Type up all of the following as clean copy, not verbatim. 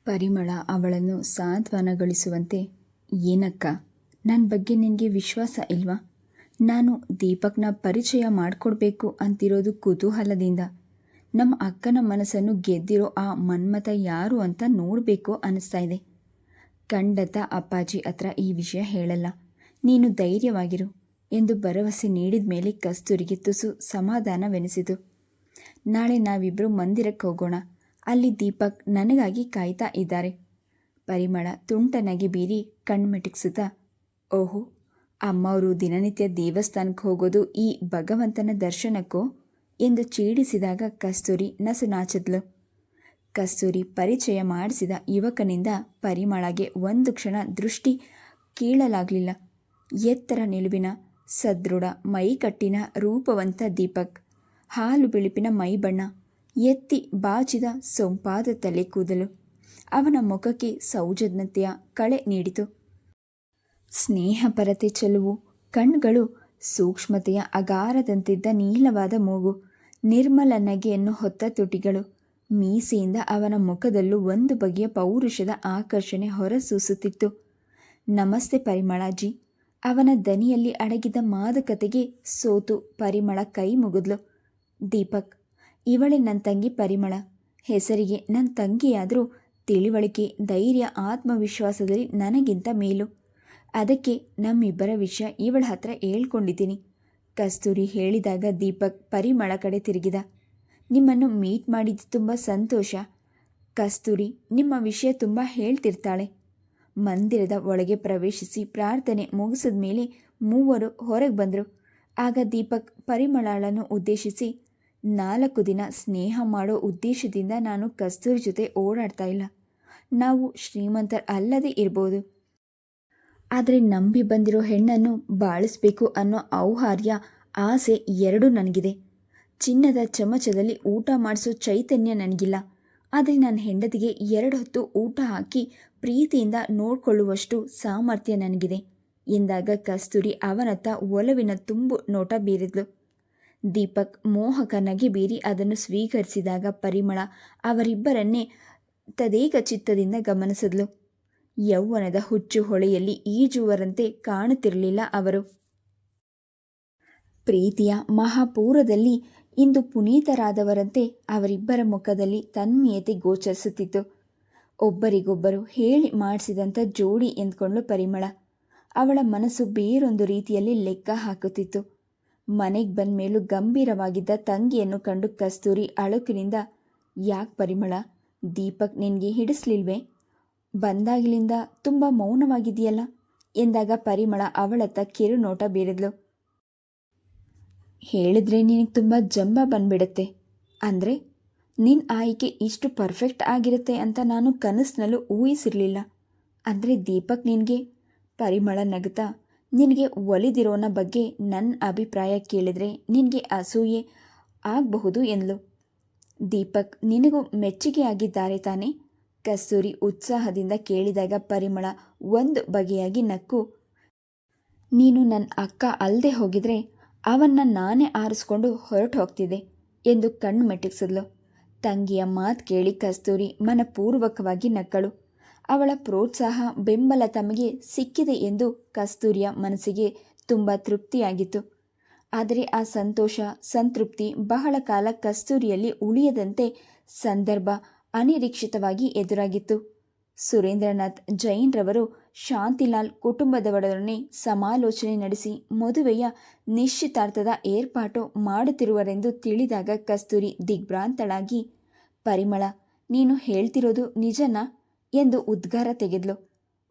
ಪರಿಮಳ ಅವಳನ್ನು ಸಾಂತ್ವನಗೊಳಿಸುವಂತೆ, ಏನಕ್ಕ, ನನ್ನ ಬಗ್ಗೆ ನಿನಗೆ ವಿಶ್ವಾಸ ಇಲ್ವಾ? ನಾನು ದೀಪಕ್ನ ಪರಿಚಯ ಮಾಡಿಕೊಡ್ಬೇಕು ಅಂತಿರೋದು ಕುತೂಹಲದಿಂದ. ನಮ್ಮ ಅಕ್ಕನ ಮನಸ್ಸನ್ನು ಗೆದ್ದಿರೋ ಆ ಮನ್ಮಥ ಯಾರು ಅಂತ ನೋಡಬೇಕು ಅನ್ನಿಸ್ತಾ ಇದೆ. ಖಂಡಿತ ಅಪ್ಪಾಜಿ ಹತ್ರ ಈ ವಿಷಯ ಹೇಳಲ್ಲ, ನೀನು ಧೈರ್ಯವಾಗಿರು ಎಂದು ಭರವಸೆ ನೀಡಿದ ಮೇಲೆ ಕಸ್ತೂರಿಗೆ ತುಸು ಸಮಾಧಾನವೆನಿಸಿತು. ನಾಳೆ ನಾವಿಬ್ಬರು ಮಂದಿರಕ್ಕೆ ಹೋಗೋಣ, ಅಲ್ಲಿ ದೀಪಕ್ ನನಗಾಗಿ ಕಾಯ್ತಾ ಇದ್ದಾರೆ. ಪರಿಮಳ ತುಂಟನಾಗಿ ಬೀರಿ ಕಣ್ಮಿಟಿಕ್ಸುತ್ತಾ, ಓಹೋ, ಅಮ್ಮವರು ದಿನನಿತ್ಯ ದೇವಸ್ಥಾನಕ್ಕೆ ಹೋಗೋದು ಈ ಭಗವಂತನ ದರ್ಶನಕ್ಕೋ ಎಂದು ಚೀಡಿಸಿದಾಗ ಕಸ್ತೂರಿ ನಸುನಾಚಿದ್ಲು. ಕಸ್ತೂರಿ ಪರಿಚಯ ಮಾಡಿಸಿದ ಯುವಕನಿಂದ ಪರಿಮಳಗೆ ಒಂದು ಕ್ಷಣ ದೃಷ್ಟಿ ಕೀಳಲಾಗಲಿಲ್ಲ. ಎತ್ತರ ನಿಲುವಿನ ಸದೃಢ ಮೈಕಟ್ಟಿನ ರೂಪವಂತ ದೀಪಕ್, ಹಾಲು ಬಿಳುಪಿನ ಮೈಬಣ್ಣ, ಎತ್ತಿ ಬಾಚಿದ ಸೊಂಪಾದ ತಲೆ ಕೂದಲು ಅವನ ಮುಖಕ್ಕೆ ಸೌಜನ್ಯತೆಯ ಕಳೆ ನೀಡಿತು. ಸ್ನೇಹಪರತೆ ಚೆಲುವು ಕಣ್ಗಳು, ಸೂಕ್ಷ್ಮತೆಯ ಅಗಾರದಂತಿದ್ದ ನೀಲವಾದ ಮೂಗು, ನಿರ್ಮಲ ನಗೆಯನ್ನು ಹೊತ್ತ ತುಟಿಗಳು. ಮೀಸೆಯಿಂದ ಅವನ ಮುಖದಲ್ಲೂ ಒಂದು ಬಗೆಯ ಪೌರುಷದ ಆಕರ್ಷಣೆ ಹೊರಸೂಸುತ್ತಿತ್ತು. ನಮಸ್ತೆ ಪರಿಮಳಾಜಿ. ಅವನ ದನಿಯಲ್ಲಿ ಅಡಗಿದ ಮಾದಕತೆಗೆ ಸೋತು ಪರಿಮಳ ಕೈ ಮುಗಿದ್ಲು. ದೀಪಕ್, ಇವಳೆ ನನ್ನ ತಂಗಿ ಪರಿಮಳ. ಹೆಸರಿಗೆ ನನ್ನ ತಂಗಿಯಾದರೂ ತಿಳಿವಳಿಕೆ, ಧೈರ್ಯ, ಆತ್ಮವಿಶ್ವಾಸದಲ್ಲಿ ನನಗಿಂತ ಮೇಲು. ಅದಕ್ಕೆ ನಮ್ಮಿಬ್ಬರ ವಿಷಯ ಇವಳ ಹತ್ರ ಹೇಳ್ಕೊಂಡಿದ್ದೀನಿ. ಕಸ್ತೂರಿ ಹೇಳಿದಾಗ ದೀಪಕ್ ಪರಿಮಳ ಕಡೆ ತಿರುಗಿದ. ನಿಮ್ಮನ್ನು ಮೀಟ್ ಮಾಡಿದ್ದು ತುಂಬ ಸಂತೋಷ. ಕಸ್ತೂರಿ ನಿಮ್ಮ ವಿಷಯ ತುಂಬ ಹೇಳ್ತಿರ್ತಾಳೆ. ಮಂದಿರದ ಒಳಗೆ ಪ್ರವೇಶಿಸಿ ಪ್ರಾರ್ಥನೆ ಮುಗಿಸಿದ ಮೇಲೆ ಮೂವರು ಹೊರಗೆ ಬಂದರು. ಆಗ ದೀಪಕ್ ಪರಿಮಳಳನ್ನು ಉದ್ದೇಶಿಸಿ, 4 ದಿನ ಸ್ನೇಹ ಮಾಡೋ ಉದ್ದೇಶದಿಂದ ನಾನು ಕಸ್ತೂರಿ ಜೊತೆ ಓಡಾಡ್ತಾ ಇಲ್ಲ. ನಾವು ಶ್ರೀಮಂತರು ಅಲ್ಲದೇ ಇರ್ಬೋದು, ಆದರೆ ನಂಬಿ ಬಂದಿರೋ ಹೆಣ್ಣನ್ನು ಬಾಳಿಸ್ಬೇಕು ಅನ್ನೋ ಔಹಾರ್ಯ, ಆಸೆ ಎರಡೂ ನನಗಿದೆ. ಚಿನ್ನದ ಚಮಚದಲ್ಲಿ ಊಟ ಮಾಡಿಸೋ ಚೈತನ್ಯ ನನಗಿಲ್ಲ, ಆದರೆ ನನ್ನ ಹೆಂಡತಿಗೆ 2 ಹೊತ್ತು ಊಟ ಹಾಕಿ ಪ್ರೀತಿಯಿಂದ ನೋಡಿಕೊಳ್ಳುವಷ್ಟು ಸಾಮರ್ಥ್ಯ ನನಗಿದೆ ಎಂದಾಗ ಕಸ್ತೂರಿ ಅವನತ್ತ ಒಲವಿನ ತುಂಬು ನೋಟ ಬೀರಿದ್ಲು. ದೀಪಕ್ ಮೋಹಕ ನಗೆ ಬೀರಿ ಅದನ್ನು ಸ್ವೀಕರಿಸಿದಾಗ ಪರಿಮಳ ಅವರಿಬ್ಬರನ್ನೇ ತದೇಕ ಚಿತ್ತದಿಂದ ಗಮನಿಸಿದ್ಲು. ಯೌವನದ ಹುಚ್ಚು ಹೊಳೆಯಲ್ಲಿ ಈಜುವರಂತೆ ಕಾಣುತ್ತಿರಲಿಲ್ಲ ಅವರು. ಪ್ರೀತಿಯ ಮಹಾಪೂರದಲ್ಲಿ ಇಂದು ಪುನೀತರಾದವರಂತೆ ಅವರಿಬ್ಬರ ಮುಖದಲ್ಲಿ ತನ್ಮಯತೆ ಗೋಚರಿಸುತ್ತಿತ್ತು. ಒಬ್ಬರಿಗೊಬ್ಬರು ಹೇಳಿ ಮಾಡಿಸಿದಂಥ ಜೋಡಿ ಎಂದ್ಕೊಂಡ್ಳು ಪರಿಮಳ. ಅವಳ ಮನಸ್ಸು ಬೇರೊಂದು ರೀತಿಯಲ್ಲಿ ಲೆಕ್ಕ ಹಾಕುತ್ತಿತ್ತು. ಮನೆಗೆ ಬಂದ ಮೇಲೂ ಗಂಭೀರವಾಗಿದ್ದ ತಂಗಿಯನ್ನು ಕಂಡು ಕಸ್ತೂರಿ ಅಳುಕಿನಿಂದ, ಯಾಕೆ ಪರಿಮಳ, ದೀಪಕ್ ನಿನಗೆ ಹಿಡಿಸ್ಲಿಲ್ವೇ? ಬಂದಾಗಲಿಂದ ತುಂಬ ಮೌನವಾಗಿದೆಯಲ್ಲ ಎಂದಾಗ ಪರಿಮಳ ಅವಳತ್ತ ಕಿರುನೋಟ ಬೀರಿದ್ಲು. ಹೇಳಿದ್ರೆ ನಿನಗೆ ತುಂಬ ಜಂಬ ಬಂದ್ಬಿಡುತ್ತೆ. ಅಂದರೆ ನಿನ್ನ ಆಯ್ಕೆ ಇಷ್ಟು ಪರ್ಫೆಕ್ಟ್ ಆಗಿರುತ್ತೆ ಅಂತ ನಾನು ಕನಸಿನಲ್ಲೂ ಊಹಿಸಿರಲಿಲ್ಲ. ಅಂದರೆ ದೀಪಕ್ ನಿನಗೆ, ಪರಿಮಳ ನಗುತ್ತಾ, ನಿನಗೆ ಒಲಿದಿರೋನ ಬಗ್ಗೆ ನನ್ನ ಅಭಿಪ್ರಾಯ ಕೇಳಿದರೆ ನಿನಗೆ ಅಸೂಯೆ ಆಗಬಹುದು ಎಂದ್ಲು. ದೀಪಕ್ ನಿನಗೂ ಮೆಚ್ಚುಗೆ ಆಗಿದ್ದಾರೆ ತಾನೇ? ಕಸ್ತೂರಿ ಉತ್ಸಾಹದಿಂದ ಕೇಳಿದಾಗ ಪರಿಮಳ ಒಂದು ಬಗೆಯಾಗಿ ನಕ್ಕು, ನೀನು ನನ್ನ ಅಕ್ಕ ಅಲ್ಲದೆ ಹೋಗಿದ್ರೆ ಅವನ್ನ ನಾನೇ ಆರಿಸ್ಕೊಂಡು ಹೊರಟು ಹೋಗ್ತಿದ್ದೆ ಎಂದು ಕಣ್ಣು ಮೆಟ್ಟಿಸಿದ್ಲು. ತಂಗಿಯ ಮಾತು ಕೇಳಿ ಕಸ್ತೂರಿ ಮನಪೂರ್ವಕವಾಗಿ ನಕ್ಕಳು. ಅವಳ ಪ್ರೋತ್ಸಾಹ, ಬೆಂಬಲ ತಮಗೆ ಸಿಕ್ಕಿದೆ ಎಂದು ಕಸ್ತೂರಿಯ ಮನಸ್ಸಿಗೆ ತುಂಬ ತೃಪ್ತಿಯಾಗಿತ್ತು. ಆದರೆ ಆ ಸಂತೋಷ, ಸಂತೃಪ್ತಿ ಬಹಳ ಕಾಲ ಕಸ್ತೂರಿಯಲ್ಲಿ ಉಳಿಯದಂತೆ ಸಂದರ್ಭ ಅನಿರೀಕ್ಷಿತವಾಗಿ ಎದುರಾಗಿತ್ತು. ಸುರೇಂದ್ರನಾಥ್ ಜೈನ್ರವರು ಶಾಂತಿಲಾಲ್ ಕುಟುಂಬದವರೊಡನೆ ಸಮಾಲೋಚನೆ ನಡೆಸಿ ಮದುವೆಯ ನಿಶ್ಚಿತಾರ್ಥದ ಏರ್ಪಾಟು ಮಾಡುತ್ತಿರುವರೆಂದು ತಿಳಿದಾಗ ಕಸ್ತೂರಿ ದಿಗ್ಭ್ರಾಂತಳಾಗಿ, ಪರಿಮಳ, ನೀನು ಹೇಳ್ತಿರೋದು ನಿಜನಾ ಎಂದು ಉದ್ಗಾರ ತೆಗೆದ್ಲು.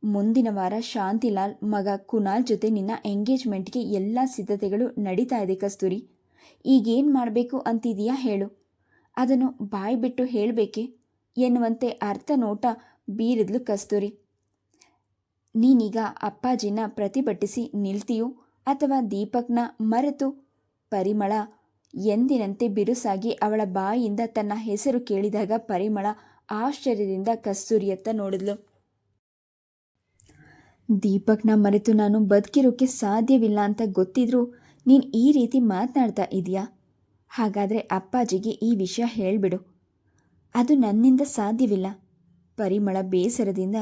ಮುಂದಿನ ವಾರ ಶಾಂತಿಲಾಲ್ ಮಗ ಕುನಾಲ್ ಜೊತೆ ನಿನ್ನ ಎಂಗೇಜ್ಮೆಂಟ್ಗೆ ಎಲ್ಲ ಸಿದ್ಧತೆಗಳು ನಡೀತಾ ಇದೆ ಕಸ್ತೂರಿ. ಈಗೇನು ಮಾಡಬೇಕು ಅಂತಿದೆಯಾ ಹೇಳು, ಅದನ್ನು ಬಾಯಿ ಬಿಟ್ಟು ಹೇಳಬೇಕೆ ಎನ್ನುವಂತೆ ಅರ್ಥ ನೋಟ ಬೀರಿದ್ಲು ಕಸ್ತೂರಿ. ನೀನೀಗ ಅಪ್ಪಾಜಿನ ಪ್ರತಿಭಟಿಸಿ ನಿಲ್ತೀಯೋ ಅಥವಾ ದೀಪಕ್ನ ಮರೆತು? ಪರಿಮಳ ಎಂದಿನಂತೆ ಬಿರುಸಾಗಿ ಅವಳ ಬಾಯಿಯಿಂದ ತನ್ನ ಹೆಸರು ಕೇಳಿದಾಗ ಪರಿಮಳ ಆಶ್ಚರ್ಯದಿಂದ ಕಸ್ತೂರಿಯತ್ತ ನೋಡಿದ್ಲು. ದೀಪಕ್ನ ಮರೆತು ನಾನು ಬದುಕಿರೋಕ್ಕೆ ಸಾಧ್ಯವಿಲ್ಲ ಅಂತ ಗೊತ್ತಿದ್ರೂ ನೀನು ಈ ರೀತಿ ಮಾತನಾಡ್ತಾ ಇದೆಯಾ? ಹಾಗಾದರೆ ಅಪ್ಪಾಜಿಗೆ ಈ ವಿಷಯ ಹೇಳಿಬಿಡು. ಅದು ನನ್ನಿಂದ ಸಾಧ್ಯವಿಲ್ಲ. ಪರಿಮಳ ಬೇಸರದಿಂದ,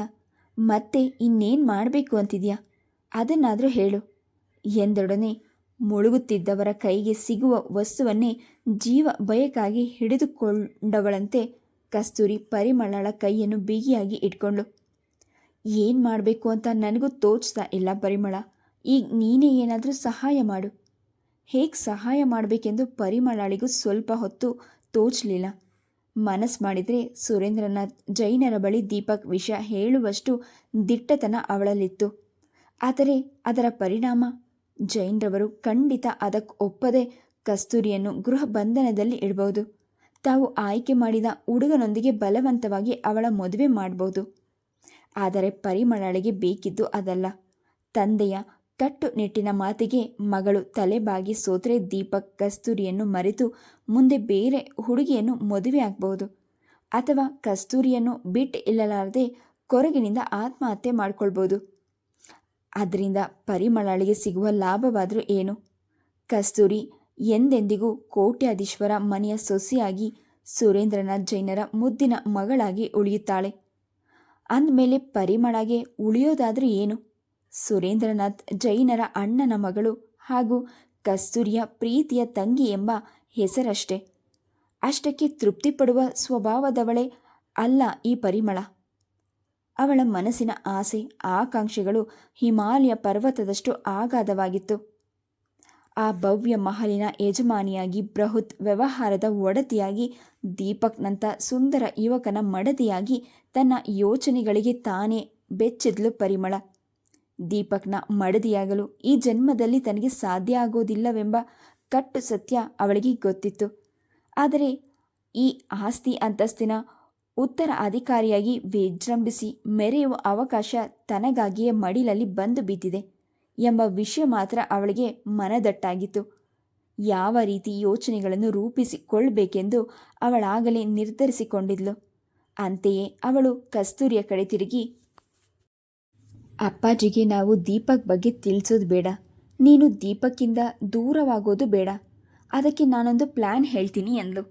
ಮತ್ತೆ ಇನ್ನೇನು ಮಾಡಬೇಕು ಅಂತಿದ್ಯಾ, ಅದನ್ನಾದರೂ ಹೇಳು ಎಂದೊಡನೆ ಮುಳುಗುತ್ತಿದ್ದವರ ಕೈಗೆ ಸಿಗುವ ವಸ್ತುವನ್ನೇ ಜೀವ ಭಯಕ್ಕಾಗಿ ಹಿಡಿದುಕೊಂಡವಳಂತೆ ಕಸ್ತೂರಿ ಪರಿಮಳಳ ಕೈಯನ್ನು ಬಿಗಿಯಾಗಿ ಇಟ್ಕೊಂಡ್ಳು. ಏನು ಮಾಡಬೇಕು ಅಂತ ನನಗೂ ತೋಚ್ತಾ ಇಲ್ಲ ಪರಿಮಳ, ಈಗ ನೀನೇ ಏನಾದರೂ ಸಹಾಯ ಮಾಡು. ಹೇಗೆ ಸಹಾಯ ಮಾಡಬೇಕೆಂದು ಪರಿಮಳಳಿಗೂ ಸ್ವಲ್ಪ ಹೊತ್ತು ತೋಚಲಿಲ್ಲ. ಮನಸ್ಸು ಮಾಡಿದರೆ ಸುರೇಂದ್ರನಾಥ್ ಜೈನರ ಬಳಿ ದೀಪಕ್ ವಿಷಯ ಹೇಳುವಷ್ಟು ದಿಟ್ಟತನ ಅವಳಲ್ಲಿತ್ತು. ಆದರೆ ಅದರ ಪರಿಣಾಮ ಜೈನ್ರವರು ಖಂಡಿತ ಅದಕ್ಕೆ ಒಪ್ಪದೆ ಕಸ್ತೂರಿಯನ್ನು ಗೃಹ ಬಂಧನದಲ್ಲಿ ಇಡಬಹುದು. ತಾವು ಆಯ್ಕೆ ಮಾಡಿದ ಹುಡುಗನೊಂದಿಗೆ ಬಲವಂತವಾಗಿ ಅವಳ ಮದುವೆ ಮಾಡಬಹುದು. ಆದರೆ ಪರಿಮಳಳಿಗೆ ಬೇಕಿದ್ದು ಅದಲ್ಲ. ತಂದೆಯ ಕಟ್ಟುನಿಟ್ಟಿನ ಮಾತಿಗೆ ಮಗಳು ತಲೆಬಾಗಿ ಸೋತ್ರೆ ದೀಪಕ್ ಕಸ್ತೂರಿಯನ್ನು ಮರೆತು ಮುಂದೆ ಬೇರೆ ಹುಡುಗಿಯನ್ನು ಮದುವೆ ಆಗಬಹುದು, ಅಥವಾ ಕಸ್ತೂರಿಯನ್ನು ಬಿಟ್ಟು ಇಲ್ಲಲಾರದೆ ಕೊರಗಿನಿಂದ ಆತ್ಮಹತ್ಯೆ ಮಾಡ್ಕೊಳ್ಬೋದು. ಅದರಿಂದ ಪರಿಮಳಳಿಗೆ ಸಿಗುವ ಲಾಭವಾದರೂ ಏನು? ಕಸ್ತೂರಿ ಎಂದೆಂದಿಗೂ ಕೋಟ್ಯಾಧೀಶ್ವರ ಮನೆಯ ಸೊಸೆಯಾಗಿ ಸುರೇಂದ್ರನಾಥ್ ಜೈನರ ಮುದ್ದಿನ ಮಗಳಾಗಿ ಉಳಿಯುತ್ತಾಳೆ. ಅಂದಮೇಲೆ ಪರಿಮಳಗೆ ಉಳಿಯೋದಾದರೂ ಏನು? ಸುರೇಂದ್ರನಾಥ್ ಜೈನರ ಅಣ್ಣನ ಮಗಳು ಹಾಗೂ ಕಸ್ತೂರಿಯ ಪ್ರೀತಿಯ ತಂಗಿ ಎಂಬ ಹೆಸರಷ್ಟೇ. ಅಷ್ಟಕ್ಕೆ ತೃಪ್ತಿಪಡುವ ಸ್ವಭಾವದವಳೇ ಅಲ್ಲ ಈ ಪರಿಮಳ. ಅವಳ ಮನಸ್ಸಿನ ಆಸೆ ಆಕಾಂಕ್ಷೆಗಳು ಹಿಮಾಲಯ ಪರ್ವತದಷ್ಟು ಆಗಾಧವಾಗಿತ್ತು. ಆ ಭವ್ಯ ಮಹಲಿನ ಯಜಮಾನಿಯಾಗಿ, ಬೃಹತ್ ವ್ಯವಹಾರದ ಒಡತಿಯಾಗಿ, ದೀಪಕ್ನಂಥ ಸುಂದರ ಯುವಕನ ಮಡದಿಯಾಗಿ ತನ್ನ ಯೋಚನೆಗಳಿಗೆ ತಾನೇ ಬೆಚ್ಚಿದ್ಲು ಪರಿಮಳ. ದೀಪಕ್ನ ಮಡದಿಯಾಗಲು ಈ ಜನ್ಮದಲ್ಲಿ ತನಗೆ ಸಾಧ್ಯ ಆಗೋದಿಲ್ಲವೆಂಬ ಕಟ್ಟು ಸತ್ಯ ಅವಳಿಗೆ ಗೊತ್ತಿತ್ತು. ಆದರೆ ಈ ಆಸ್ತಿ ಅಂತಸ್ತಿನ ಉತ್ತರಾಧಿಕಾರಿಯಾಗಿ ವಿಜೃಂಭಿಸಿ ಮೆರೆಯುವ ಅವಕಾಶ ತನಗಾಗಿಯೇ ಮಡಿಲಲ್ಲಿ ಬಂದು ಬಿದ್ದಿದೆ ಎಂಬ ವಿಷಯ ಮಾತ್ರ ಅವಳಿಗೆ ಮನದಟ್ಟಾಗಿತ್ತು. ಯಾವ ರೀತಿ ಯೋಚನೆಗಳನ್ನು ರೂಪಿಸಿಕೊಳ್ಬೇಕೆಂದು ಅವಳಾಗಲೇ ನಿರ್ಧರಿಸಿಕೊಂಡಿದ್ಲು. ಅಂತೆಯೇ ಅವಳು ಕಸ್ತೂರಿಯ ಕಡೆ ತಿರುಗಿ, ಅಪ್ಪಾಜಿಗೆ ನಾವು ದೀಪಕ್ ಬಗ್ಗೆ ತಿಳಿಸೋದು ಬೇಡ, ನೀನು ದೀಪಕ್ಕಿಂದ ದೂರವಾಗೋದು ಬೇಡ, ಅದಕ್ಕೆ ನಾನೊಂದು ಪ್ಲ್ಯಾನ್ ಹೇಳ್ತೀನಿ ಎಂದ್ಲು.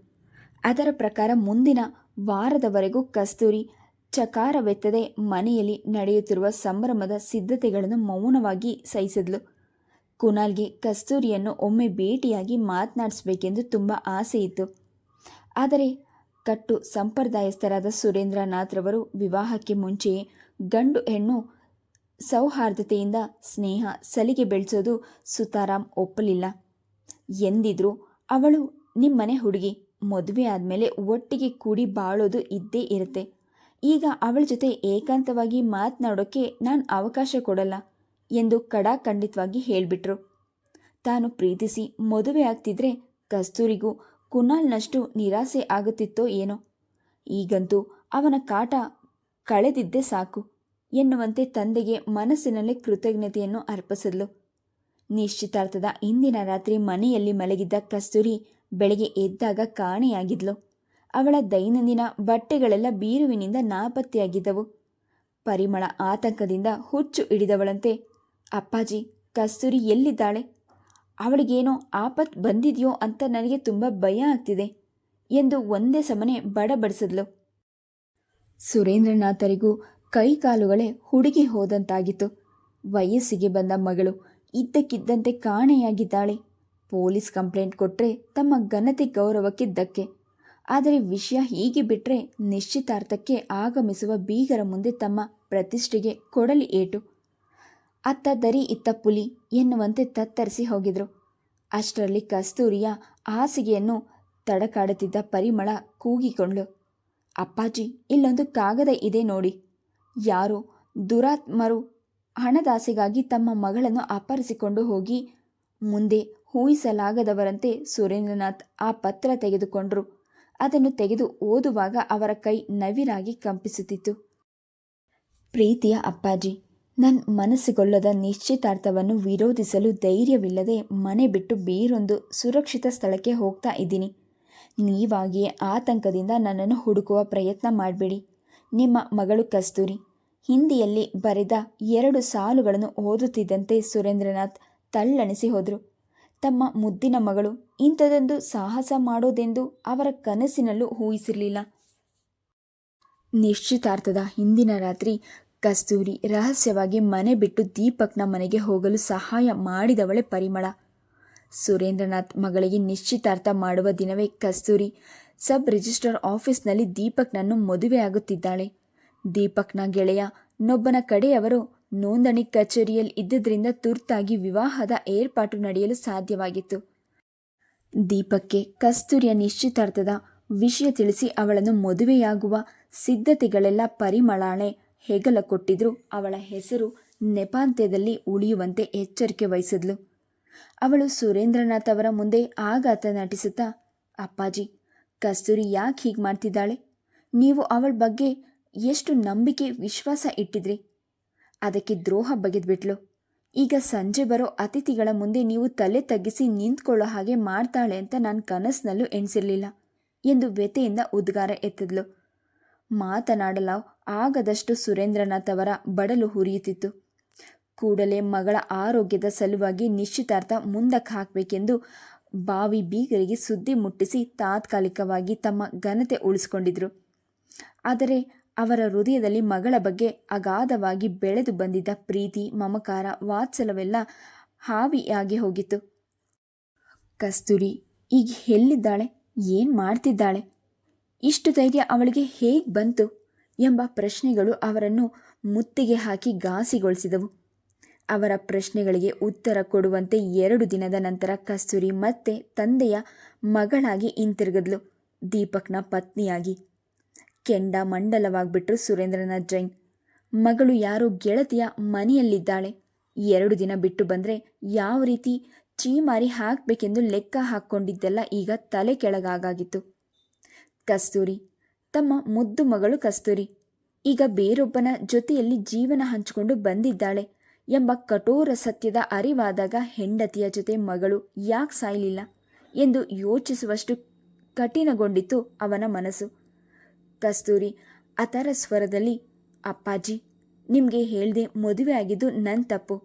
ಅದರ ಪ್ರಕಾರ ಮುಂದಿನ ವಾರದವರೆಗೂ ಕಸ್ತೂರಿ ಚಕಾರವೆತ್ತದೆ ಮನೆಯಲ್ಲಿ ನಡೆಯುತ್ತಿರುವ ಸಂಭ್ರಮದ ಸಿದ್ಧತೆಗಳನ್ನು ಮೌನವಾಗಿ ಸಹಿಸಿದ್ಲು. ಕುನಾಲ್ಗೆ ಕಸ್ತೂರಿಯನ್ನು ಒಮ್ಮೆ ಭೇಟಿಯಾಗಿ ಮಾತನಾಡಿಸಬೇಕೆಂದು ತುಂಬ ಆಸೆ ಇತ್ತು. ಆದರೆ ಕಟ್ಟು ಸಂಪ್ರದಾಯಸ್ಥರಾದ ಸುರೇಂದ್ರನಾಥ್ರವರು ವಿವಾಹಕ್ಕೆ ಮುಂಚೆಯೇ ಗಂಡು ಹೆಣ್ಣು ಸೌಹಾರ್ದತೆಯಿಂದ ಸ್ನೇಹ ಸಲಿಗೆ ಬೆಳೆಸೋದು ಸುತಾರಾಮ್ ಒಪ್ಪಲಿಲ್ಲ. ಎಂದಿದ್ರು ಅವಳು ನಿಮ್ಮನೆ ಹುಡುಗಿ, ಮದುವೆ ಆದಮೇಲೆ ಒಟ್ಟಿಗೆ ಕೂಡಿ ಬಾಳೋದು ಇದ್ದೇ ಇರುತ್ತೆ. ಈಗ ಅವಳ ಜೊತೆ ಏಕಾಂತವಾಗಿ ಮಾತನಾಡೋಕ್ಕೆ ನಾನು ಅವಕಾಶ ಕೊಡಲ್ಲ ಎಂದು ಖಡಾಖಂಡಿತವಾಗಿ ಹೇಳಿಬಿಟ್ರು. ತಾನು ಪ್ರೀತಿಸಿ ಮದುವೆ ಆಗ್ತಿದ್ರೆ ಕಸ್ತೂರಿಗೂ ಕುನಾಲ್ನಷ್ಟು ನಿರಾಸೆ ಆಗುತ್ತಿತ್ತೋ ಏನೋ. ಈಗಂತೂ ಅವನ ಕಾಟ ಕಳೆದಿದ್ದೇ ಸಾಕು ಎನ್ನುವಂತೆ ತಂದೆಗೆ ಮನಸ್ಸಿನಲ್ಲೇ ಕೃತಜ್ಞತೆಯನ್ನು ಅರ್ಪಿಸಿದ್ಲು. ನಿಶ್ಚಿತಾರ್ಥದ ಇಂದಿನ ರಾತ್ರಿ ಮನೆಯಲ್ಲಿ ಮಲಗಿದ್ದ ಕಸ್ತೂರಿ ಬೆಳಗ್ಗೆ ಎದ್ದಾಗ ಕಾಣೆಯಾಗಿದ್ಲು. ಅವಳ ದೈನಂದಿನ ಬಟ್ಟೆಗಳೆಲ್ಲ ಬೀರುವಿನಿಂದ ನಾಪತ್ತೆಯಾಗಿದ್ದವು. ಪರಿಮಳ ಆತಂಕದಿಂದ ಹುಚ್ಚು ಹಿಡಿದವಳಂತೆ, ಅಪ್ಪಾಜಿ, ಕಸ್ತೂರಿ ಎಲ್ಲಿದ್ದಾಳೆ? ಅವಳಿಗೇನೋ ಆಪತ್ತು ಬಂದಿದೆಯೋ ಅಂತ ನನಗೆ ತುಂಬ ಭಯ ಆಗ್ತಿದೆ ಎಂದು ಒಂದೇ ಸಮನೆ ಬಡಬಡಿಸಿದ್ಲು. ಸುರೇಂದ್ರನಾಥರಿಗೂ ಕೈಕಾಲುಗಳೇ ಹುಡುಗಿ ಹೋದಂತಾಗಿತ್ತು. ವಯಸ್ಸಿಗೆ ಬಂದ ಮಗಳು ಇದ್ದಕ್ಕಿದ್ದಂತೆ ಕಾಣೆಯಾಗಿದ್ದಾಳೆ. ಪೊಲೀಸ್ ಕಂಪ್ಲೇಂಟ್ ಕೊಟ್ಟರೆ ತಮ್ಮ ಘನತೆ ಗೌರವಕ್ಕೆ ಧಕ್ಕೆ. ಆದರೆ ವಿಷಯ ಹೀಗೆ ಬಿಟ್ಟರೆ ನಿಶ್ಚಿತಾರ್ಥಕ್ಕೆ ಆಗಮಿಸುವ ಬೀಗರ ಮುಂದೆ ತಮ್ಮ ಪ್ರತಿಷ್ಠೆಗೆ ಕೊಡಲಿ ಏಟು. ಅತ್ತ ದರಿ ಇತ್ತ ಪುಲಿ ಎನ್ನುವಂತೆ ತತ್ತರಿಸಿ ಹೋಗಿದ್ರು. ಅಷ್ಟರಲ್ಲಿ ಕಸ್ತೂರಿಯ ಹಾಸಿಗೆಯನ್ನು ತಡಕಾಡುತ್ತಿದ್ದ ಪರಿಮಳ ಕೂಗಿಕೊಂಡ್ಳು, ಅಪ್ಪಾಜಿ, ಇಲ್ಲೊಂದು ಕಾಗದ ಇದೆ ನೋಡಿ. ಯಾರೋ ದುರಾತ್ಮರು ಹಣದಾಸೆಗಾಗಿ ತಮ್ಮ ಮಗಳನ್ನು ಅಪಹರಿಸಿಕೊಂಡು ಹೋಗಿ ಮುಂದೆ ಊಹಿಸಲಾಗದವರಂತೆ ಸುರೇಂದ್ರನಾಥ್ ಆ ಪತ್ರ ತೆಗೆದುಕೊಂಡ್ರು. ಅದನ್ನು ತೆಗೆದು ಓದುವಾಗ ಅವರ ಕೈ ನವಿರಾಗಿ ಕಂಪಿಸುತ್ತಿತ್ತು. ಪ್ರೀತಿಯ ಅಪ್ಪಾಜಿ, ನನ್ನ ಮನಸ್ಸುಗೊಲ್ಲದ ನಿಶ್ಚಿತಾರ್ಥವನ್ನು ವಿರೋಧಿಸಲು ಧೈರ್ಯವಿಲ್ಲದೆ ಮನೆ ಬಿಟ್ಟು ಬೇರೊಂದು ಸುರಕ್ಷಿತ ಸ್ಥಳಕ್ಕೆ ಹೋಗ್ತಾ ಇದ್ದೀನಿ. ನೀವಾಗಿಯೇ ಆತಂಕದಿಂದ ನನ್ನನ್ನು ಹುಡುಕುವ ಪ್ರಯತ್ನ ಮಾಡಬೇಡಿ. ನಿಮ್ಮ ಮಗಳು ಕಸ್ತೂರಿ. ಹಿಂದಿಯಲ್ಲಿ ಬರೆದ 2 ಸಾಲುಗಳನ್ನು ಓದುತ್ತಿದ್ದಂತೆ ಸುರೇಂದ್ರನಾಥ್ ತಲ್ಲಣಿಸಿ ಹೋದರು. ತಮ್ಮ ಮುದ್ದಿನ ಮಗಳು ಇಂಥದೊಂದು ಸಾಹಸ ಮಾಡೋದೆಂದು ಅವರ ಕನಸಿನಲ್ಲೂ ಊಹಿಸಿರಲಿಲ್ಲ. ನಿಶ್ಚಿತಾರ್ಥದ ಹಿಂದಿನ ರಾತ್ರಿ ಕಸ್ತೂರಿ ರಹಸ್ಯವಾಗಿ ಮನೆ ಬಿಟ್ಟು ದೀಪಕ್ನ ಮನೆಗೆ ಹೋಗಲು ಸಹಾಯ ಮಾಡಿದವಳೆ ಪರಿಮಳ. ಸುರೇಂದ್ರನಾಥ್ ಮಗಳಿಗೆ ನಿಶ್ಚಿತಾರ್ಥ ಮಾಡುವ ದಿನವೇ ಕಸ್ತೂರಿ ಸಬ್ ರಿಜಿಸ್ಟ್ರಾರ್ ಆಫೀಸ್ನಲ್ಲಿ ದೀಪಕ್ನನ್ನು ಮದುವೆಯಾಗುತ್ತಿದ್ದಾಳೆ. ದೀಪಕ್ನ ಗೆಳೆಯ ನೊಬ್ಬನ ಕಡೆಯವರು ನೋಂದಣಿ ಕಚೇರಿಯಲ್ಲಿ ಇದ್ದುದರಿಂದ ತುರ್ತಾಗಿ ವಿವಾಹದ ಏರ್ಪಾಟು ನಡೆಯಲು ಸಾಧ್ಯವಾಗಿತ್ತು. ದೀಪಕ್ಗೆ ಕಸ್ತೂರಿಯ ನಿಶ್ಚಿತಾರ್ಥದ ವಿಷಯ ತಿಳಿಸಿ ಅವಳನ್ನು ಮದುವೆಯಾಗುವ ಸಿದ್ಧತೆಗಳೆಲ್ಲ ಪರಿಮಳಾಣೆ ಹೆಗಲ ಕೊಟ್ಟಿದ್ರು ಅವಳ ಹೆಸರು ನೆಪಾಂತ್ಯದಲ್ಲಿ ಉಳಿಯುವಂತೆ ಎಚ್ಚರಿಕೆ ವಹಿಸಿದ್ಲು. ಅವಳು ಸುರೇಂದ್ರನಾಥ್ ಅವರ ಮುಂದೆ ಆಘಾತ ನಟಿಸುತ್ತಾ, ಅಪ್ಪಾಜಿ, ಕಸ್ತೂರಿ ಯಾಕೆ ಹೀಗೆ ಮಾಡ್ತಿದ್ದಾಳೆ? ನೀವು ಅವಳ ಬಗ್ಗೆ ಎಷ್ಟು ನಂಬಿಕೆ ವಿಶ್ವಾಸ ಇಟ್ಟಿದ್ರಿ, ಅದಕ್ಕೆ ದ್ರೋಹ ಬಗೆದ್ಬಿಟ್ಲು. ಈಗ ಸಂಜೆ ಬರೋ ಅತಿಥಿಗಳ ಮುಂದೆ ನೀವು ತಲೆ ತಗ್ಗಿಸಿ ನಿಂತ್ಕೊಳ್ಳೋ ಹಾಗೆ ಮಾಡ್ತಾಳೆ ಅಂತ ನಾನು ಕನಸಿನಲ್ಲೂ ಎಣಿಸಿರಲಿಲ್ಲ ಎಂದು ವ್ಯಥೆಯಿಂದ ಉದ್ಗಾರ ಎತ್ತಿದ್ಲು. ಮಾತನಾಡಲು ಆಗದಷ್ಟು ಸುರೇಂದ್ರನಾಥ್ ಅವರ ಬಡಲು ಹುರಿಯುತ್ತಿತ್ತು. ಕೂಡಲೇ ಮಗಳ ಆರೋಗ್ಯದ ಸಲುವಾಗಿ ನಿಶ್ಚಿತಾರ್ಥ ಮುಂದಕ್ಕೆ ಹಾಕಬೇಕೆಂದು ಬಾವಿ ಬೀಗರಿಗೆ ಸುದ್ದಿ ಮುಟ್ಟಿಸಿ ತಾತ್ಕಾಲಿಕವಾಗಿ ತಮ್ಮ ಘನತೆ ಉಳಿಸಿಕೊಂಡಿದ್ರು. ಆದರೆ ಅವರ ಹೃದಯದಲ್ಲಿ ಮಗಳ ಬಗ್ಗೆ ಅಗಾಧವಾಗಿ ಬೆಳೆದು ಬಂದಿದ್ದ ಪ್ರೀತಿ, ಮಮಕಾರ, ವಾತ್ಸಲ್ಯವೆಲ್ಲ ಹಾವಿಯಾಗಿ ಹೋಗಿತ್ತು. ಕಸ್ತೂರಿ ಈಗ ಎಲ್ಲಿದ್ದಾಳೆ? ಏನು ಮಾಡ್ತಿದ್ದಾಳೆ? ಇಷ್ಟು ಧೈರ್ಯ ಅವಳಿಗೆ ಹೇಗೆ ಬಂತು ಎಂಬ ಪ್ರಶ್ನೆಗಳು ಅವರನ್ನು ಮುತ್ತಿಗೆ ಹಾಕಿ ಘಾಸಿಗೊಳಿಸಿದವು. ಅವರ ಪ್ರಶ್ನೆಗಳಿಗೆ ಉತ್ತರ ಕೊಡುವಂತೆ 2 ದಿನದ ನಂತರ ಕಸ್ತೂರಿ ಮತ್ತೆ ತಂದೆಯ ಮಗಳಾಗಿ ಹಿಂತಿರುಗಿದ್ಲು, ದೀಪಕ್ನ ಪತ್ನಿಯಾಗಿ. ಕೆಂಡ ಮಂಡಲವಾಗಿಬಿಟ್ರು ಸುರೇಂದ್ರನಾಥ್ ಜೈನ್. ಮಗಳು ಯಾರೋ ಗೆಳತಿಯ ಮನೆಯಲ್ಲಿದ್ದಾಳೆ, 2 ದಿನ ಬಿಟ್ಟು ಬಂದರೆ ಯಾವ ರೀತಿ ಚೀಮಾರಿ ಹಾಕಬೇಕೆಂದು ಲೆಕ್ಕ ಹಾಕ್ಕೊಂಡಿದ್ದೆಲ್ಲ ಈಗ ತಲೆ ಕೆಳಗಾಗಿತ್ತು. ಕಸ್ತೂರಿ, ತಮ್ಮ ಮುದ್ದು ಮಗಳು ಕಸ್ತೂರಿ, ಈಗ ಬೇರೊಬ್ಬನ ಜೊತೆಯಲ್ಲಿ ಜೀವನ ಹಂಚಿಕೊಂಡು ಬಂದಿದ್ದಾಳೆ ಎಂಬ ಕಠೋರ ಸತ್ಯದ ಅರಿವಾದಾಗ ಹೆಂಡತಿಯ ಜೊತೆ ಮಗಳು ಯಾಕೆ ಸಾಯಲಿಲ್ಲ ಎಂದು ಯೋಚಿಸುವಷ್ಟು ಕಠಿಣಗೊಂಡಿತ್ತು ಅವನ ಮನಸ್ಸು. ಕಸ್ತೂರಿ ಅತರ ಸ್ವರದಲ್ಲಿ, ಅಪ್ಪಾಜಿ, ನಿಮಗೆ ಹೇಳ್ದೆ ಮದುವೆ ಆಗಿದ್ದು ನನ್ನ ತಪ್ಪು.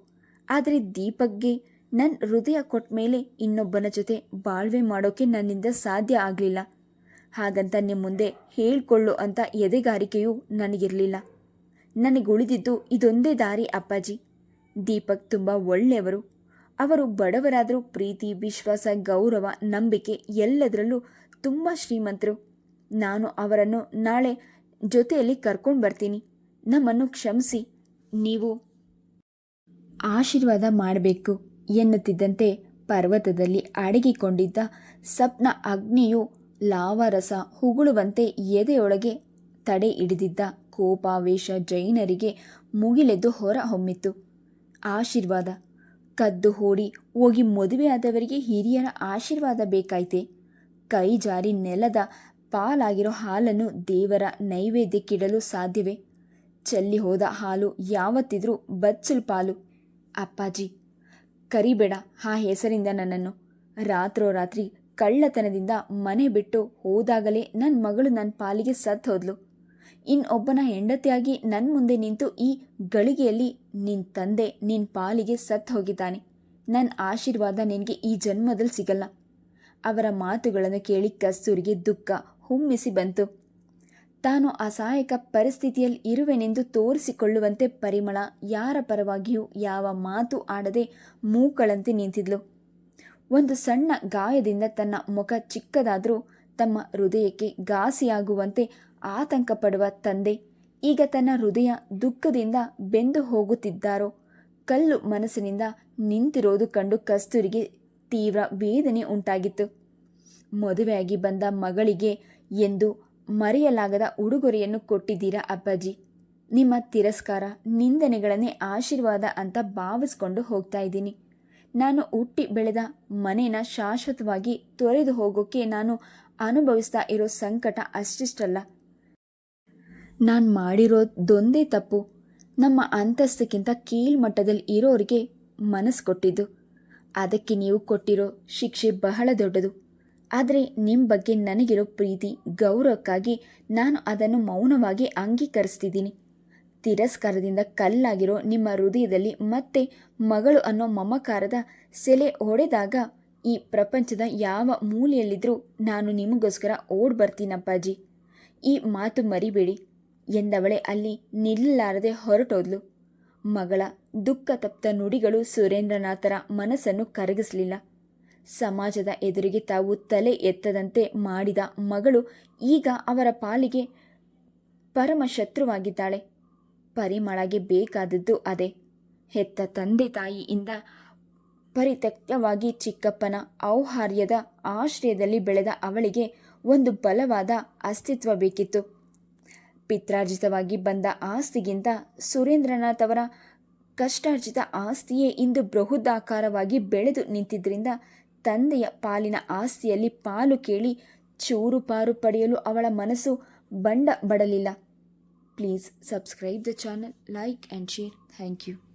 ಆದರೆ ದೀಪಕ್ಗೆ ನನ್ನ ಹೃದಯ ಕೊಟ್ಟ ಮೇಲೆ ಇನ್ನೊಬ್ಬನ ಜೊತೆ ಬಾಳ್ವೆ ಮಾಡೋಕ್ಕೆ ನನ್ನಿಂದ ಸಾಧ್ಯ ಆಗಲಿಲ್ಲ. ಹಾಗಂತ ನಿಮ್ಮ ಮುಂದೆ ಹೇಳ್ಕೊಳ್ಳು ಅಂತ ಎದೆಗಾರಿಕೆಯೂ ನನಗಿರಲಿಲ್ಲ. ನನಗುಳಿದಿದ್ದು ಇದೊಂದೇ ದಾರಿ ಅಪ್ಪಾಜಿ. ದೀಪಕ್ ತುಂಬ ಒಳ್ಳೆಯವರು. ಅವರು ಬಡವರಾದರೂ ಪ್ರೀತಿ, ವಿಶ್ವಾಸ, ಗೌರವ, ನಂಬಿಕೆ ಎಲ್ಲದರಲ್ಲೂ ತುಂಬ ಶ್ರೀಮಂತರು. ನಾನು ಅವರನ್ನು ನಾಳೆ ಜೊತೆಯಲ್ಲಿ ಕರ್ಕೊಂಡು ಬರ್ತೀನಿ. ನಮ್ಮನ್ನು ಕ್ಷಮಿಸಿ, ನೀವು ಆಶೀರ್ವಾದ ಮಾಡಬೇಕು ಎನ್ನುತ್ತಿದ್ದಂತೆ ಪರ್ವತದಲ್ಲಿ ಅಡಗಿಕೊಂಡಿದ್ದ ಸಪ್ನ ಅಗ್ನಿಯು ಲಾವಾರಸ ಹುಗುಳುವಂತೆ ಎದೆಯೊಳಗೆ ತಡೆ ಹಿಡಿದಿದ್ದ ಕೋಪಾವೇಶ ಜೈನರಿಗೆ ಮುಗಿಲೆದ್ದು ಹೊರ ಹೊಮ್ಮಿತ್ತು. ಆಶೀರ್ವಾದ? ಕದ್ದು ಹೋಡಿ ಹೋಗಿ ಮದುವೆಯಾದವರಿಗೆ ಹಿರಿಯರ ಆಶೀರ್ವಾದ ಬೇಕಾಯ್ತೆ? ಕೈ ಜಾರಿ ನೆಲದ ಪಾಲಾಗಿರೋ ಹಾಲನ್ನು ದೇವರ ನೈವೇದ್ಯಕ್ಕಿಡಲು ಸಾಧ್ಯವೇ? ಚೆಲ್ಲಿ ಹೋದ ಹಾಲು ಯಾವತ್ತಿದ್ರೂ ಬಚ್ಚಲು ಪಾಲು. ಅಪ್ಪಾಜಿ, ಕರಿಬೇಡ ಆ ಹೆಸರಿಂದ ನನ್ನನ್ನು. ರಾತ್ರೋರಾತ್ರಿ ಕಳ್ಳತನದಿಂದ ಮನೆ ಬಿಟ್ಟು ಹೋದಾಗಲೇ ನನ್ನ ಮಗಳು ನನ್ನ ಪಾಲಿಗೆ ಸತ್ತು ಹೋದ್ಲು. ಇನ್ನೊಬ್ಬನ ಹೆಂಡತಿಯಾಗಿ ನನ್ನ ಮುಂದೆ ನಿಂತು ಈ ಗಳಿಗೆಯಲ್ಲಿ ನಿನ್ನ ತಂದೆ ನಿನ್ನ ಪಾಲಿಗೆ ಸತ್ತು ಹೋಗಿದ್ದಾನೆ. ನನ್ನ ಆಶೀರ್ವಾದ ನಿನಗೆ ಈ ಜನ್ಮದಲ್ಲಿ ಸಿಗಲ್ಲ. ಅವರ ಮಾತುಗಳನ್ನು ಕೇಳಿ ಕಸ್ತೂರಿಗೆ ದುಃಖ ಹುಮ್ಮಿಸಿ ಬಂತು. ತಾನು ಅಸಹಾಯಕ ಪರಿಸ್ಥಿತಿಯಲ್ಲಿ ಇರುವೆನೆಂದು ತೋರಿಸಿಕೊಳ್ಳುವಂತೆ ಪರಿಮಳ ಯಾರ ಪರವಾಗಿಯೂ ಯಾವ ಮಾತು ಆಡದೆ ಮೂಕಳಂತೆ ನಿಂತಿದ್ಲು. ಒಂದು ಸಣ್ಣ ಗಾಯದಿಂದ ತನ್ನ ಮುಖ ಚಿಕ್ಕದಾದರೂ ತಮ್ಮ ಹೃದಯಕ್ಕೆ ಘಾಸಿಯಾಗುವಂತೆ ಆತಂಕ ಪಡುವ ತಂದೆ ಈಗ ತನ್ನ ಹೃದಯ ದುಃಖದಿಂದ ಬೆಂದು ಹೋಗುತ್ತಿದ್ದಾರೋ ಕಲ್ಲು ಮನಸ್ಸಿನಿಂದ ನಿಂತಿರೋದು ಕಂಡು ಕಸ್ತೂರಿಗೆ ತೀವ್ರ ವೇದನೆ ಉಂಟಾಗಿತ್ತು. ಮದುವೆಯಾಗಿ ಬಂದ ಮಗಳಿಗೆ ಎಂದು ಮರೆಯಲಾಗದ ಉಡುಗೊರೆಯನ್ನು ಕೊಟ್ಟಿದ್ದೀರಾ ಅಪ್ಪಾಜಿ. ನಿಮ್ಮ ತಿರಸ್ಕಾರ, ನಿಂದನೆಗಳನ್ನೇ ಆಶೀರ್ವಾದ ಅಂತ ಭಾವಿಸ್ಕೊಂಡು ಹೋಗ್ತಾ ಇದ್ದೀನಿ. ನಾನು ಹುಟ್ಟಿ ಬೆಳೆದ ಮನೇನ ಶಾಶ್ವತವಾಗಿ ತೊರೆದು ಹೋಗೋಕ್ಕೆ ನಾನು ಅನುಭವಿಸ್ತಾ ಇರೋ ಸಂಕಟ ಅಷ್ಟಿಷ್ಟಲ್ಲ. ನಾನು ಮಾಡಿರೋದೊಂದೇ ತಪ್ಪು. ನಮ್ಮ ಅಂತಸ್ತಿಗಿಂತ ಕೀಳ್ಮಟ್ಟದಲ್ಲಿ ಇರೋರಿಗೆ ಮನಸ್ಸು ಕೊಟ್ಟಿದ್ದು. ಅದಕ್ಕೆ ನೀವು ಕೊಟ್ಟಿರೋ ಶಿಕ್ಷೆ ಬಹಳ ದೊಡ್ಡದು. ಆದರೆ ನಿಮ್ಮ ಬಗ್ಗೆ ನನಗಿರೋ ಪ್ರೀತಿ, ಗೌರವಕ್ಕಾಗಿ ನಾನು ಅದನ್ನು ಮೌನವಾಗಿ ಅಂಗೀಕರಿಸ್ತಿದ್ದೀನಿ. ತಿರಸ್ಕಾರದಿಂದ ಕಲ್ಲಾಗಿರೋ ನಿಮ್ಮ ಹೃದಯದಲ್ಲಿ ಮತ್ತೆ ಮಗಳು ಅನ್ನೋ ಮಮಕಾರದ ಸೆಲೆ ಹೊಡೆದಾಗ ಈ ಪ್ರಪಂಚದ ಯಾವ ಮೂಲೆಯಲ್ಲಿದ್ದರೂ ನಾನು ನಿಮಗೋಸ್ಕರ ಓಡ್ ಬರ್ತೀನಪ್ಪಾಜಿ. ಈ ಮಾತು ಮರಿಬೇಡಿ. ಎಂದವಳೆ ಅಲ್ಲಿ ನಿಲ್ಲಲಾರದೆ ಹೊರಟೋದ್ಲು. ಮಗಳ ದುಃಖತಪ್ತ ನುಡಿಗಳು ಸುರೇಂದ್ರನಾಥರ ಮನಸ್ಸನ್ನು ಕರಗಿಸಲಿಲ್ಲ. ಸಮಾಜದ ಎದುರಿಗೆ ತಾವು ತಲೆ ಎತ್ತದಂತೆ ಮಾಡಿದ ಮಗಳು ಈಗ ಅವರ ಪಾಲಿಗೆ ಪರಮಶತ್ರುವಾಗಿದ್ದಾಳೆ. ಪರಿಮಳಗೆ ಬೇಕಾದದ್ದು ಅದೇ. ಹೆತ್ತ ತಂದೆ ತಾಯಿಯಿಂದ ಪರಿತ್ಯಕ್ತವಾಗಿ ಚಿಕ್ಕಪ್ಪನ ಔಹಾರ್ಯದ ಆಶ್ರಯದಲ್ಲಿ ಬೆಳೆದ ಅವಳಿಗೆ ಒಂದು ಬಲವಾದ ಅಸ್ತಿತ್ವ ಬೇಕಿತ್ತು. ಪಿತ್ರಾರ್ಜಿತವಾಗಿ ಬಂದ ಆಸ್ತಿಗಿಂತ ಸುರೇಂದ್ರನಾಥ್ ಅವರ ಕಷ್ಟಾರ್ಜಿತ ಆಸ್ತಿಯೇ ಇಂದು ಬೃಹದಾಕಾರವಾಗಿ ಬೆಳೆದು ನಿಂತಿದ್ದರಿಂದ ತಂದೆಯ ಪಾಲಿನ ಆಸ್ತಿಯಲ್ಲಿ ಪಾಲು ಕೇಳಿ ಚೂರುಪಾರು ಪಡೆಯಲು ಅವಳ ಮನಸ್ಸು ಬಡಲಿಲ್ಲ. Please subscribe the channel, like and share. Thank you.